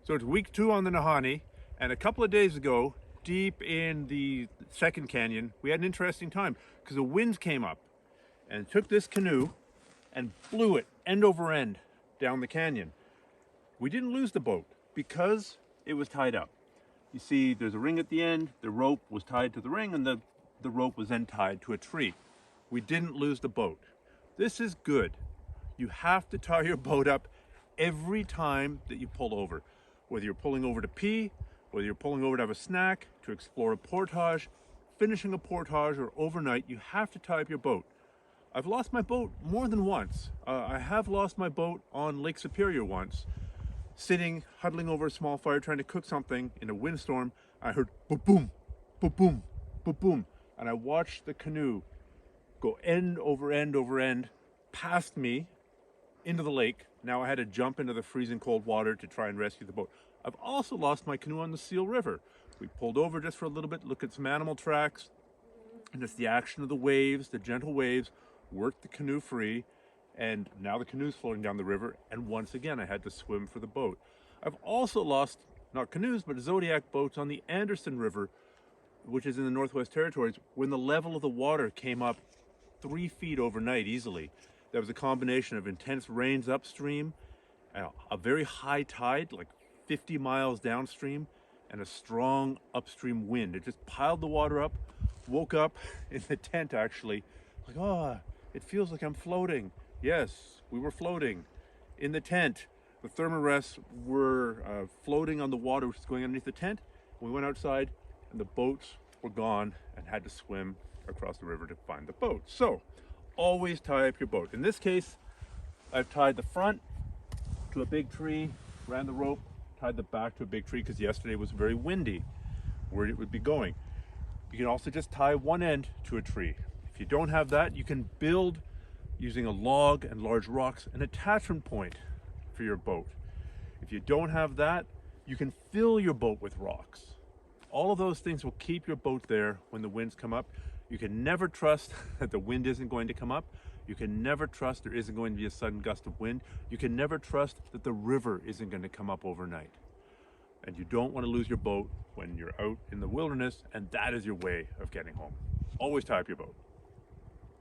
So it's week 2 on the Nahanni, and a couple of days ago, deep in the second canyon, we had an interesting time because the winds came up and took this canoe and blew it end over end down the canyon. We didn't lose the boat because it was tied up. You see, there's a ring at the end, the rope was tied to the ring, and the rope was then tied to a tree. We didn't lose the boat. This is good. You have to tie your boat up every time that you pull over. Whether you're pulling over to pee, whether you're pulling over to have a snack, to explore a portage, finishing a portage, or overnight, you have to tie up your boat. I've lost my boat more than once. I have lost my boat on Lake Superior once. Sitting, huddling over a small fire, trying to cook something in a windstorm, I heard boom, boom, boom, boom, boom, and I watched the canoe go end over end over end past me into the lake. Now I had to jump into the freezing cold water to try and rescue the boat. I've also lost my canoe on the Seal River. We pulled over just for a little bit, look at some animal tracks, and just the action of the waves, the gentle waves, worked the canoe free. And now the canoe's floating down the river, and once again I had to swim for the boat. I've also lost, not canoes, but Zodiac boats on the Anderson River, which is in the Northwest Territories, when the level of the water came up 3 feet overnight easily. There was a combination of intense rains upstream, a very high tide, like 50 miles downstream, and a strong upstream wind. It just piled the water up. Woke up in the tent actually, like, oh, it feels like I'm floating. Yes, we were floating in the tent. The thermarests were floating on the water which is going underneath the tent. We went outside and the boats were gone and had to swim across the river to find the boat. So always tie up your boat. In this case, I've tied the front to a big tree, ran the rope, tied the back to a big tree because yesterday was very windy where it would be going. You can also just tie one end to a tree. If you don't have that, you can build using a log and large rocks, an attachment point for your boat. If you don't have that, you can fill your boat with rocks. All of those things will keep your boat there when the winds come up. You can never trust that the wind isn't going to come up. You can never trust there isn't going to be a sudden gust of wind. You can never trust that the river isn't going to come up overnight. And you don't want to lose your boat when you're out in the wilderness, and that is your way of getting home. Always tie up your boat.